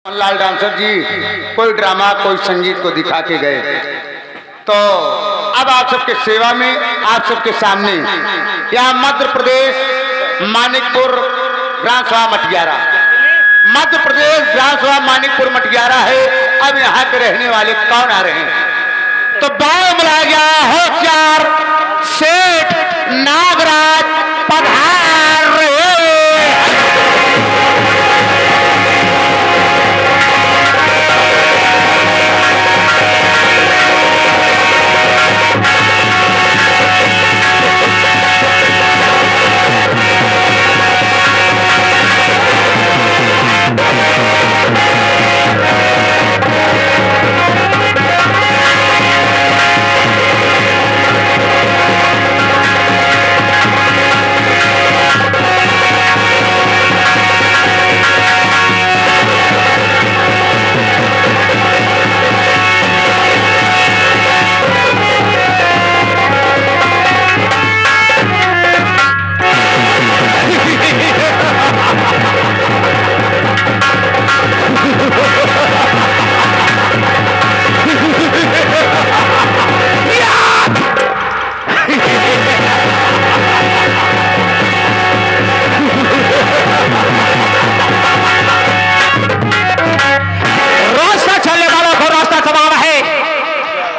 लाल dancer जी कोई drama कोई संगीत को दिखा के गए, तो अब आप सबके सेवा में आप सबके सामने यहाँ मध्य प्रदेश मानिकपुर ग्राम सभा मटियारा, मध्य प्रदेश ग्राम सभा मानिकपुर मटियारा है। अब यहाँ के रहने वाले कौन आ रहे हैं? तो बाय बुलाया गया होशियार सेठ नागराज पधार रहे।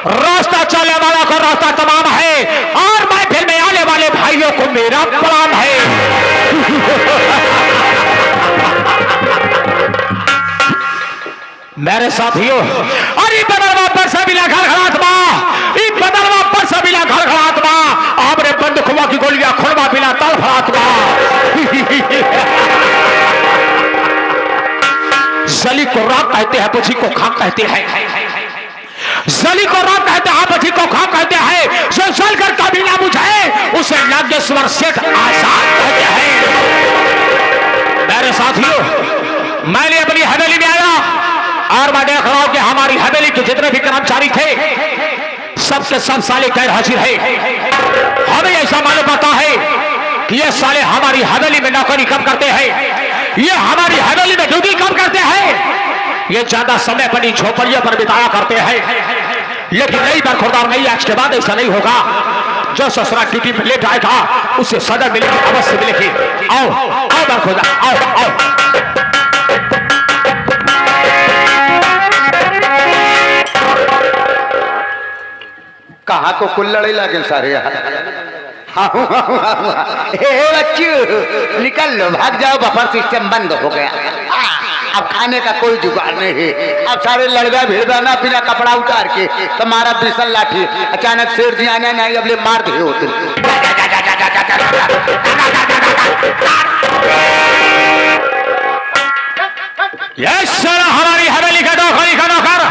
रास्ता चलने वाला को रास्ता तमाम है और महफिल में आने वाले भाइयों को मेरा प्रणाम है। मेरे साथियों, अरे बदलवा पर सबिला घड़घड़ात्मा, ई बदलवा पर सबिला घड़घड़ात्मा, आपने बंदूकों की गोलियां खुलवा बिना तड़फड़ात्मा। जली को रात कहते हैं, बुझी को खाक कहते हैं। जली को रात कहते हैं, बुझी को खाक कहते हैं। जो जल कर कभी ना बुझे उसे नागेश्वर सेठ आजाद कहते हैं। मेरे साथियों, मैंने अपनी हवेली में आया और मैं देख रहा हूं कि हमारी हवेली के जितने भी कर्मचारी थे सबके सब साले गैर हाजिर है। हमें ऐसा मालूम पड़ता है कि ये साले हमारी हवेली में नौकरी कम करते हैं, ये हमारी हवेली में ड्यूटी कम करते हैं, ये ज्यादा समय बड़ी झोपड़ियों पर बिताया करते हैं। लेकिन नई बरखुरदार नहीं, आज के बाद ऐसा नहीं होगा। जो ससुरा ड्यूटी पे लेट आएगा उसे सजा मिलेगी, अवश्य मिलेगी। आओ आओ बरखुरदार, आओ आओ। कहाँ को कुल लड़ाई लगे सारे यार। बच्चू निकल लो, भाग जाओ, बफर सिस्टम बंद हो गया। अब खाने का कोई जुगाड़ नहीं है। अब सारे लड़गा भिड़गा ना बिना कपड़ा उतार के तुम्हारा बिसल लाठी अचानक शेर जी आने नहीं अब ले मार दे होते। हमारी हवेली का नौकर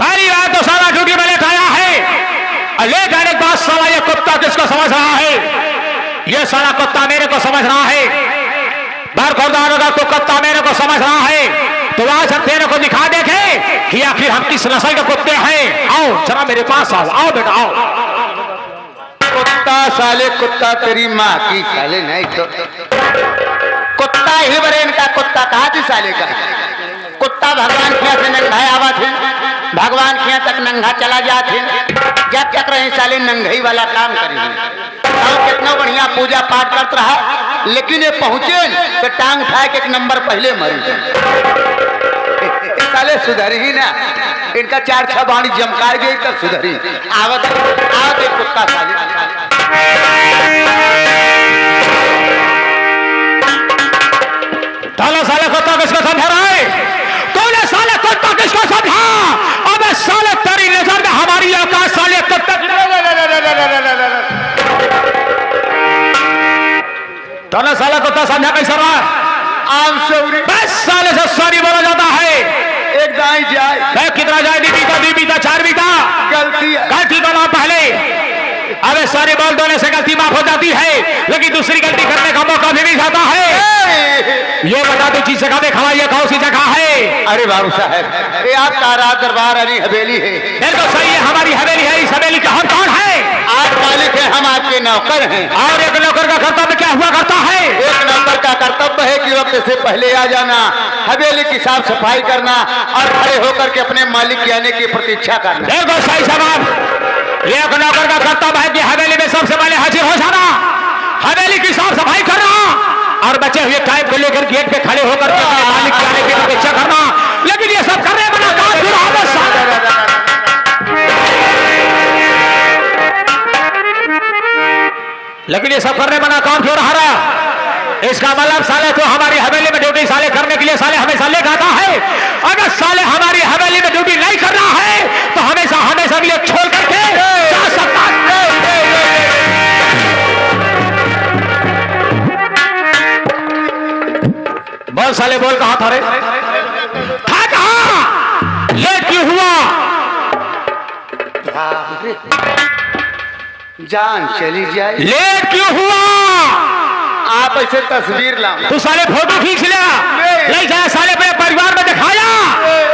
पहली बात तो सारा ड्यूटी में लेकर आया है। ले जाने के बाद साला ये कुत्ता किसको समझ रहा है? ये सारा कुत्ता मेरे को समझ रहा है। बरखुरदार होगा तो कुत्ता मेरे को समझ रहा है। तो आज हम तेरे को दिखा देंगे कि आखिर हम किस नस्ल के कुत्ते हैं। आओ जरा मेरे पास आओ, आओ बेटा आओ। कुत्ता साले कुत्ता तेरी माँ की साले नहीं तो कुत्ता ही बरेन का कुत्ता कहा थी साले का। कुत्ता भगवान किया से नंगा आवा थे, भगवान किया तक नंगा चला जाते, जब तक रहे साले नंगाई वाला काम करेंगे। और कितना बढ़िया पूजा पाठ करता रहा, लेकिन ये पहुंचे तो टांग उठाए के एक नंबर पहले मरी। साले सुधरी ही ना, इनका 4-6 बाणी जमकार गई तब सुधरी। आवत आवत एक कुत्ता साले साले कुत्ता किसको समझा रहा है? तूने साले कुत्ता किसको समझा? अबे साले तेरी नजर में हमारी औकात साले कुत्ता। तूने साले कुत्ता समझा कैसा रहा? आम सॉरी, बस साले से सॉरी बोला जाता है। एक दाई जाए कितना जाए? बीता 4 बीता गलती बना पहले। अबे सॉरी बोल देने से गलती माफ हो जाती है, लेकिन दूसरी गलती करने का मौका भी नहीं जाता है। ये बता दो चीज जगह देखा, ये कौन सी जगह है? अरे बाबू साहब ये आपका राज दरबार अली हवेली है। बिल्कुल सही है, हमारी हवेली है। इस हवेली का हम कौन है? आप मालिक है, हम आपके नौकर हैं। और एक नौकर का कर्तव्य क्या हुआ करता है? एक नौकर का कर्तव्य है कि वक्त से पहले आ जाना, हवेली की साफ सफाई करना और खड़े होकर के अपने मालिक के आने की प्रतीक्षा करना। बिल्कुल सही जवाब। एक नौकर का कर्तव्य है कि हवेली में सबसे पहले हाजिर हो जाना, हवेली की साफ सफाई करना और बचे हुए टाइम को लेकर गेट पे खड़े होकर के अपने मालिक के आने की प्रतीक्षा करना। लेकिन ये सब करने वाला काम लेकिन ये सब करने वाला काम क्यों रहा? इसका मतलब साले तो हमारी हवेली में ड्यूटी साले करने के लिए साले हमेशा लेकर आता है। अगर साले हमारी हवेली में ड्यूटी नहीं कर रहा है तो हमेशा हमेशा के लिए छोड़ करके जा सकता है। बोल साले बोल, कहां था रे? था कहां? लेट क्यों हुआ? जान चली जाए। लेट क्यों हुआ? आप ऐसे तस्वीर लाओ। तू साले फोटो खींच लिया, ले जाए साले अपने परिवार में दिखाया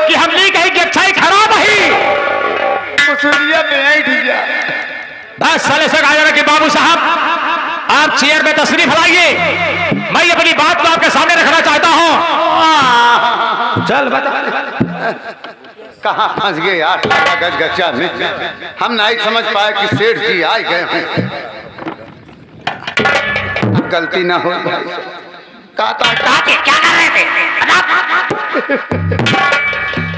कि हम नहीं कहीं कि अच्छाई खराब है। बस साले से कहा कि बाबू साहब आप चेयर में तशरीफ लाइए, मैं अपनी बात को आपके सामने रखना चाहता हूं। चल बता कहाँ फंस गए यार गजा में। हम नहीं समझ पाए कि सेठ जी आ गए हैं। गलती ना हो। क्या कर रहे थे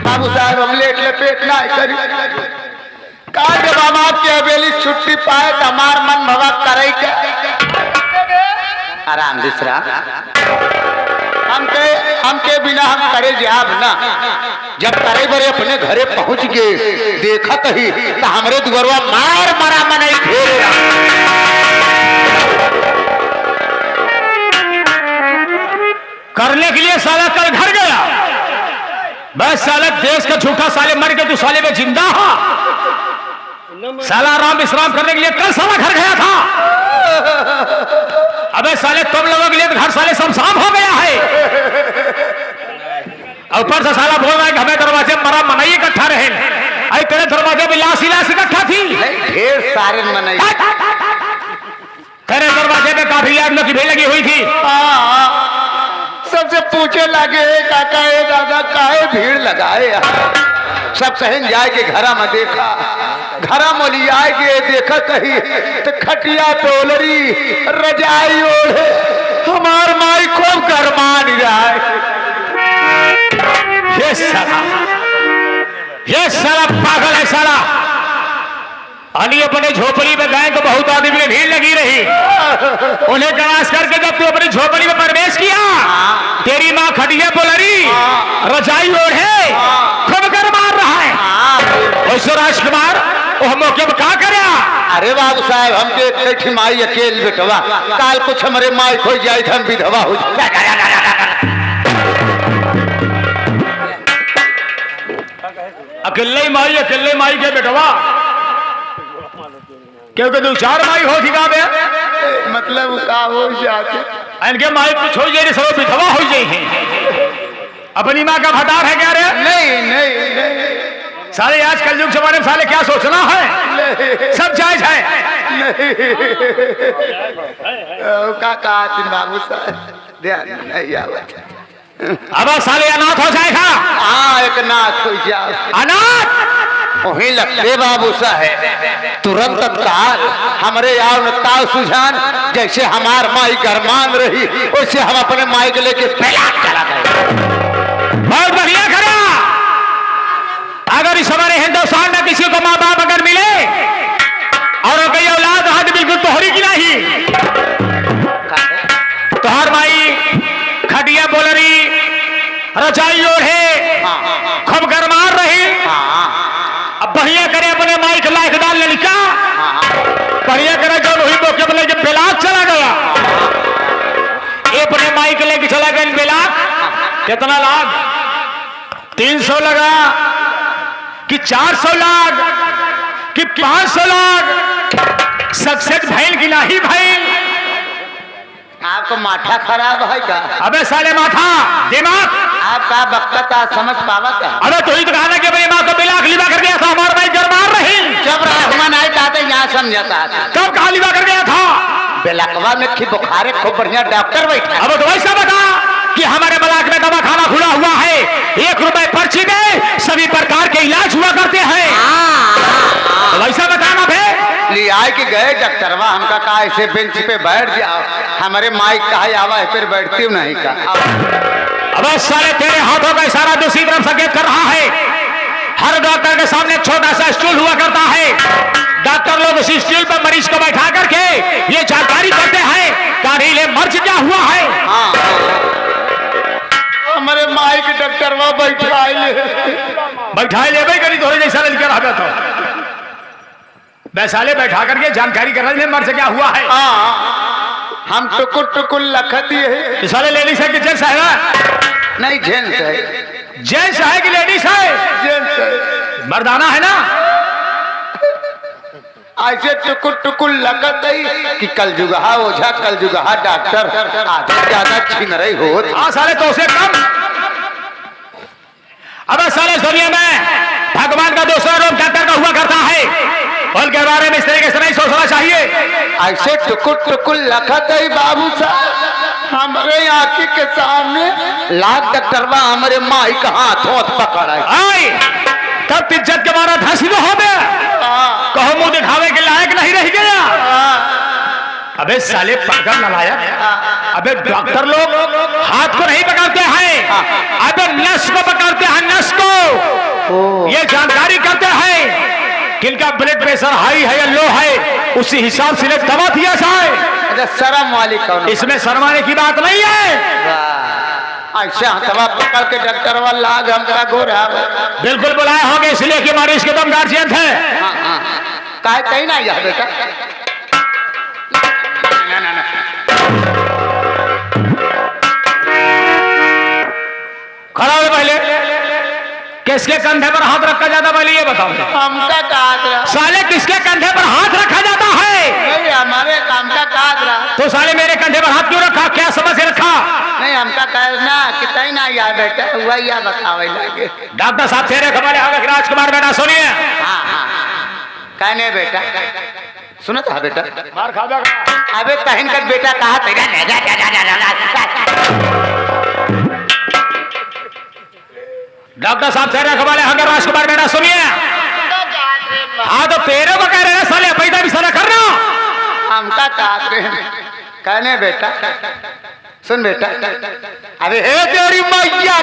बाबू साहब? हम लेट लपेट ना करी। कहा जब हम आपकी हवेली छुट्टी पाए तो हमार मन भवा करे क्या? आराम दूसरा हमके बिना हम करे जाब ना। जब करे बरे अपने घरे पहुंच गए देखा कही तो हमरे दुगरवा मार मरा मन घेरेगा। करने के लिए साला कल घर गया। बस साला देश का झूठा साले मर के तू साले में जिंदा हा। साला आराम विश्राम करने के लिए कल साला घर गया था। अबे साले तुम लोगों के लिए घर साले शमशान हो गया है। ऊपर से साला बोल रहा है कि हमें दरवाजे मरा मनाई इकट्ठा रहे। अरे तेरे दरवाजे में लाश ही लाश इकट्ठा थी। ढेर सारे मनाई। तेरे दरवाजे में काफी आग की भीड़ लगी हुई थी। सबसे पूछे लगे काका दादा काहे भीड़ लगाए। सब सहन जाए के घरा में देखा, घरा मोली आए के देखा कही तो खटिया टोलरी रजाई ओढ़े हमार माई खूब गरमान रहा है। ये साला पागल है साला। अली अपने झोपड़ी में गए तो बहुत आदमी की भीड़ लगी रही। उन्हें तलाश करके जब तू अपनी झोपड़ी में प्रवेश किया तेरी माँ खटिया पोलरी रजाई ओढ़े खूब कर मार रहा है। राजकुमार वो मौके में क्या करे? अरे बाबू साहब हमके एक माई अकेले बेटवा काल कुछ हमारे माई खो जाए हम विधवा हो जाए। अकेले माई के बेटवा क्योंकि दो चार माई हो दिखा बे मतलब का हो जाते इनके माई कुछ हो जाए सब विधवा हो जाए। अपनी माँ का भतार है क्या रे? नहीं नहीं नहीं साले आज कल युग जमाने में साले क्या सोचना है? सब जायज है। काका बाबू साहब ध्यान नहीं आवत। अब साले अनाथ हो जाएगा। हाँ एक नाथ हो जाओ। अनाथ वही लगते बाबू साहब तुरंत तत्काल हमारे यार ताव सुझान जैसे हमार माई गरमान रही वैसे हम अपने माई को लेके फैलाक चला गए। बहुत बढ़िया करा। अगर इस हमारे हिंदुस्तान में किसी को माँ बाप अगर मिले और कई औलाद हाथ बिल्कुल तोहरी की नहीं तोहर माई खटिया बोलरी रजाई ओढ़े खूब गरमार रही। अब बढ़िया करे अपने माई के लायक डाल लड़का बढ़िया करे जो वही मौके पर लेके बेलाक चला गया। ये अपने माई के लेके चला गया बेलाक। कितना लाख? 300 लगा कि 400 लाख कि 500 लाख? सक्सेस भैल की नहीं भैल? आपको माथा खराब है क्या? अबे साले माथा दिमाग आपका बक्ता समझ पावा क्या? अरे तो ही तो कहा ना कि मेरी माँ को बिला लीवा कर गया था, हमारे भाई घर मार रही। जब रहमान आए ताते यहाँ समझता कब कहा लीवा कर गया था? बेलकवा में की बुखारे खूब बढ़िया डॉक्टर बैठा। अब तो वैसा बता कि हमारे ब्लॉक में दवा खाना खुला हुआ है, 1 रुपए पर्ची में सभी प्रकार के इलाज हुआ करते हैं। तो वैसा बताना भे ले आए के गए डॉक्टरवा, हमका कहा ऐसे बेंच पे बैठ जाओ, हमारे माइक कहा आवा है, फिर बैठती हूँ नहीं का। अब साले तेरे हाथों का इशारा दूसरी तरफ संकेत कर रहा है। हर डॉक्टर के सामने छोटा सा स्टूल हुआ करता है, डॉक्टर लोग उसी स्टूल पर मरीज को बैठा करके ये जानकारी करते हैं कारीले मर्ज क्या हुआ है। हमारे माइक डॉक्टरवा बैठाए ले भाई करी थोड़ी जैसा लड़का रहा तो वैसाले बैठा करके जानकारी कर रहे मर्ज क्या हुआ है। हम टुकुर टुकुर लखत है। साले लेडीज है कि जेंट्स है? नहीं जेंट्स है। जेंट्स है कि लेडीज है? जेंट्स है। मर्दाना है ना? ऐसे टुकुर टुकुर लगत है कि कल जुगहा ओझा कल जुगहा डॉक्टर आधा ज्यादा छीन रही हो। हाँ साले तो उसे कम। अब साले दुनिया में भगवान का दूसरा रूप डॉक्टर का हुआ करता है, उनके बारे में इस तरीके से नहीं सोचना चाहिए। ऐसे टुकुर टुकुर लगत है बाबू साहब, हमारे आंखी के सामने लाख डॉक्टरवा हमारे माई का हाथों पकड़ा है। तब इज्जत के मारा हंसी तो हो गया, कहो मुंह दिखावे के लायक नहीं रह गया। अबे साले पागल नलायक, अबे डॉक्टर लोग हाथ को नहीं पकड़ते हैं, अबे नस को पकड़ते हैं, नस को। ये जानकारी करते हैं किनका ब्लड प्रेशर हाई है या लो है, उसी हिसाब से दवा दिया जाए। शर्म वाली कौन? इसमें शर्माने की बात नहीं है। अच्छा दवा पकड़ के डॉक्टर वाला हमका गोरा बिल्कुल बुलाए होंगे इसलिए कि मरीज के दम गार्जियन थे। काहे कहीं ना यार बेटा। खड़ा हो पहले, किसके कंधे पर हाथ रखा जाता पहले ये बताओ। हमका कादरा। साले किसके कंधे पर हाथ रखा जाता है? नहीं हमारे काम का कादरा। तो साले मेरे कंधे पर हाथ क्यों रखा, क्या समझ रखा? नहीं हमका कहना कितना ही ना यार बेटा, वही या बतावे लगे। डॉक्टर साहब तेरे खबर है राजकुमार बेटा सुनिए। हाँ हाँ कहने बेटा सुना था बेटा मार खा बेटा। अबे कहन का बेटा कहा डॉक्टर साहब तेरे खबर है राजकुमार बेटा सुनिए। हाँ तो तेरे को कह रहे हैं साले पैदा भी साला करना। हमका कादरे कहने बेटा सुन बेटा, अरे हे तेरी मैया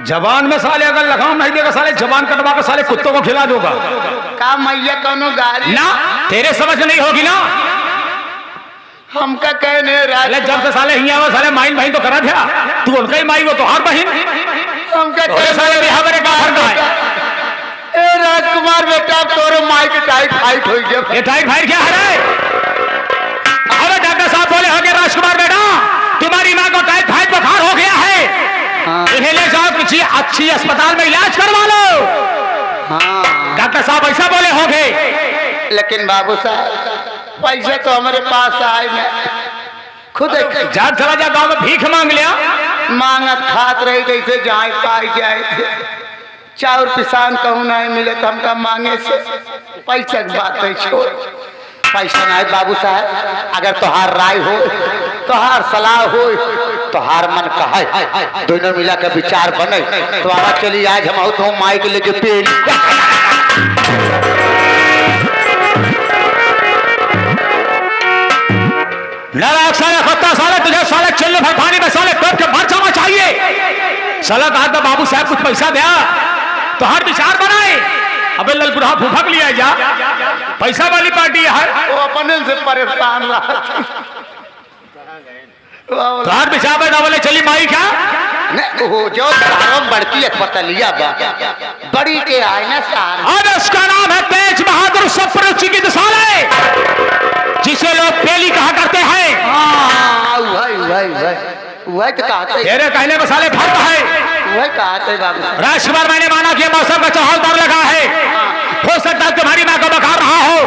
जवान में साले अगर लगाम नहीं देगा साले जवान कटवा कर साले कुत्तों को खिला दूंगा। का मैया कौनो गाड़ी ना तेरे समझ नहीं होगी ना। हमका कहने अरे जब से साले हिया वो साले माइन बहन तो करा था, तू उनका ही माई वो तो हर बहन। हमका साले बिहार में का फर्क है? ए राजकुमार बेटा तोरे माई के टाइट फाइट हो गया। ये टाइट फाइट क्या है? अरे डॉक्टर साहब बोले होंगे राजकुमार बेटा तुम्हारी माँ को टाइट फाइट बुखार हो गया है, इन्हें ले जाओ किसी अच्छी अस्पताल में इलाज करवा लो। डॉक्टर साहब ऐसा बोले होंगे। लेकिन बाबू साहब पैसे तो हमारे पास आए ना, खुद जा चला जा गाँव में भीख मांग लिया। मांगत खात रही जैसे जाए पाई जाए, चाउर पिसान कहूँ नहीं मिले तो हमका मांगे से पैसा की बात है छोड़। पैसा नहीं बाबू साहब, अगर तोहार राय हो तोहार सलाह हो तोहार मन कहे दोनों मिला के विचार बने तो आवा चली आज हम तो माइक लेके पेड़ साले खत्ता साले तुझे साले चिल्ले भर पानी में साले पेट के मर जाना चाहिए। साला कहा था बाबू साहब कुछ पैसा दिया तो हर विचार बनाए। अबे ललपुरा फूफक लिया जा, पैसा वाली पार्टी है वो अपने से परेशान रहा। तो हर विचार में बोले चली माई क्या वो जो सारम बढ़ती अस्पतालिया बड़ी के आए ना सार। अब उसका नाम है तेज बहादुर सप्र चिकित्सालय, जिसे लोग पेली कहा करते हैं। वही तो कहते तेरे कहने में साले फर्क है। वही कहते बाबू। राजकुमार मैंने माना कि मौसम का चढ़ाव दर लगा है, हो सकता है तुम्हारी माँ को बकार रहा हो,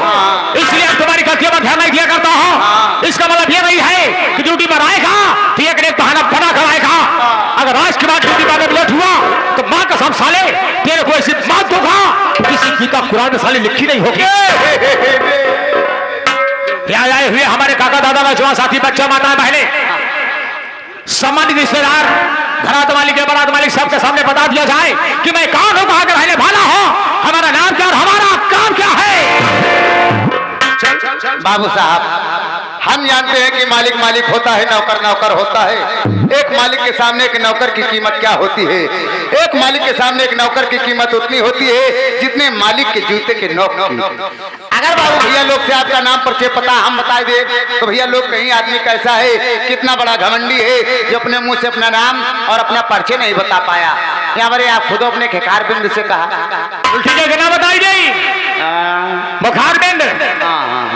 इसलिए तुम्हारी गलतियों पर ध्यान नहीं दिया करता हो। इसका मतलब ये नहीं है कि ड्यूटी पर आएगा तो एक एक बहाना बना कर आएगा। अगर आज के बाद ड्यूटी पर लेट हुआ तो माँ कसम साले तेरे को ऐसी बात दूंगा किसी की का कुरान में साले लिखी नहीं होगी। यहाँ आए हुए हमारे काका दादा नौजवान साथी बच्चा माता बहने सम्मानित रिश्तेदार घरात मालिक के बारात मालिक सबके सामने बता दिया जाए कि मैं कौन हूं, कहां का रहने वाला हूं, हमारा नाम क्या और हमारा काम क्या है। बाबू साहब हम जानते हैं कि मालिक मालिक होता है, नौकर नौकर होता है। एक मालिक के सामने एक नौकर की कीमत क्या होती है? एक मालिक के सामने एक नौकर की कीमत उतनी होती है जितने मालिक के जूते के नोक की। अगर बाबू भैया लोग से आपका नाम परिचय पता हम बता दे तो भैया लोग कहीं आदमी कैसा है, कितना बड़ा घमंडी है जो अपने मुंह से अपना नाम और अपना परिचय नहीं बता पाया। यहाँ पर आप खुद अपने खेकार बिंद से कहा उल्टी जगह ना बताई गई बुखार बिंद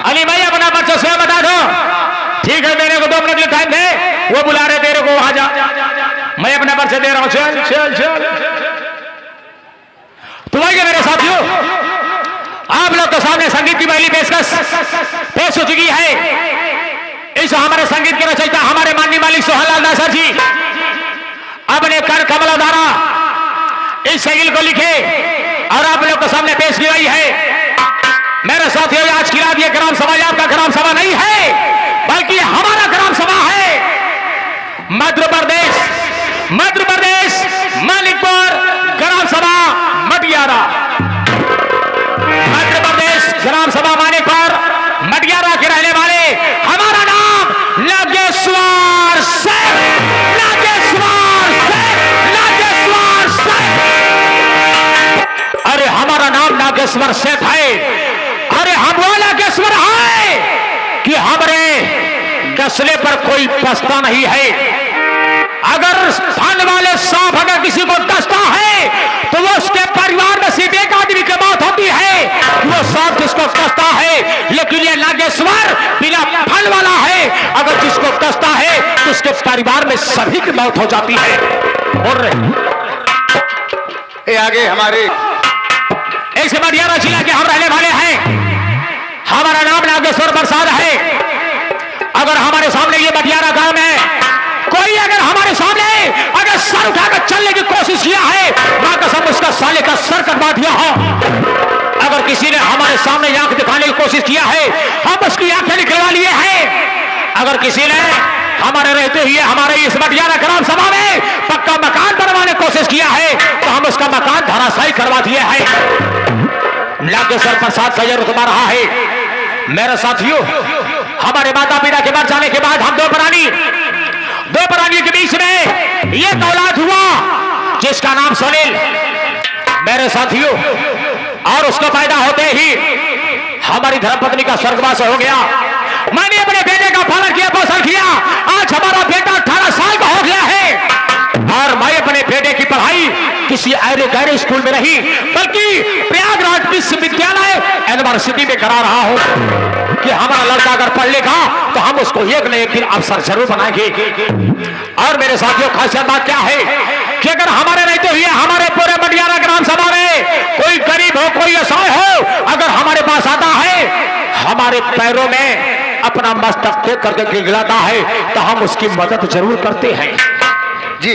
अली भाई अपना परिचय स्वयं बता दो। ठीक है मेरे को 2 मिनट के टाइम दे, वो बुला रहे तेरे को, वहां जा, मैं अपना परिचय दे रहा हूं। चल चल चल तो आइए मेरे साथियों, आप लोग के सामने संगीत की पहली पेशकश पेश हो चुकी है। इस हमारे संगीत के रचयिता हमारे माननीय मालिक सोहनलाल दासर जी अपने कर कमला द्वारा इस संगीत को लिखे और आप लोग के सामने पेश की गई है। मेरे साथियों आज की रात ये ग्राम सभा आपका ग्राम सभा नहीं है बल्कि हमारा ग्राम सभा है। मध्य प्रदेश मालिकपुर ग्राम सभा मटियारा, मध्य प्रदेश ग्राम सभा मानिकपुर मटियारा के रहने वाले हमारा नाम नागेश्वर सिंह, नागेश्वर सिंह, नागेश्वर सिंह। अरे हमारा नाम नागेश्वर सिंह है। अरे हम वो नागेश्वर है कि हमारे डसने पर कोई पछता नहीं है। अगर धन वाले सांप अगर किसी को डसता है तो वो उसके परिवार में सिर्फ एक आदमी की मौत होती है, वो सांप जिसको डसता है। लेकिन ये नागेश्वर बिना फल वाला है, अगर जिसको डसता है तो उसके परिवार में सभी की मौत हो जाती है। और ये आगे हमारे ऐसे मटियारा जिला के हम रहने वाले हैं। हमारा नाम नागेश्वर प्रसाद है। अगर हमारे सामने ये मटियारा गांव है, कोई अगर हमारे सामने अगर सर उठाकर चलने की कोशिश किया है, मां कसम उसका साले का सर कटवा दिया हो। अगर किसी ने हमारे सामने आंख दिखाने की कोशिश किया है, हम उसकी आंखें निकलवा लिए हैं। अगर किसी ने हमारे रहते हुए हमारे इस मटियारा ग्राम सभा में पक्का मकान बनवाने की कोशिश किया है तो हम उसका मकान धराशायी करवा दिए हैं। नागेश्वर प्रसाद का यह रुतबा रहा है। मेरे साथियों हमारे माता पिता के मर जाने के बाद हम दो प्राणी के बीच में एक औलाद हुआ जिसका नाम सुनील। मेरे साथियों और उसको पैदा होते ही हमारी धर्मपत्नी का स्वर्गवास हो गया। मैंने अपने बेटे का पालन किया, पोषण किया। आज हमारा बेटा 18 साल का हो गया है और मैं अपने बेटे की पढ़ाई किसी ऐरे गैर स्कूल में नहीं बल्कि प्रयागराज विश्वविद्यालय यूनिवर्सिटी में करा रहा हूं कि हमारा लड़का अगर पढ़ लेगा तो हम उसको एक न एक दिन अफसर जरूर बनाएंगे। और मेरे साथियों खासियत बात क्या है कि अगर हमारे रहते हुए हमारे पूरे मटियारा ग्राम सभा में कोई गरीब हो, कोई असहाय हो, अगर हमारे पास आता है, हमारे पैरों में अपना मस्तक टेक करके गिड़गिड़ाता है तो हम उसकी मदद जरूर करते हैं। जी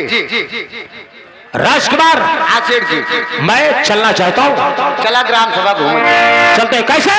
राजकुमार आशिर जी मैं चलना चाहता हूँ। चला ग्राम सभा घूम चलते हैं। कैसे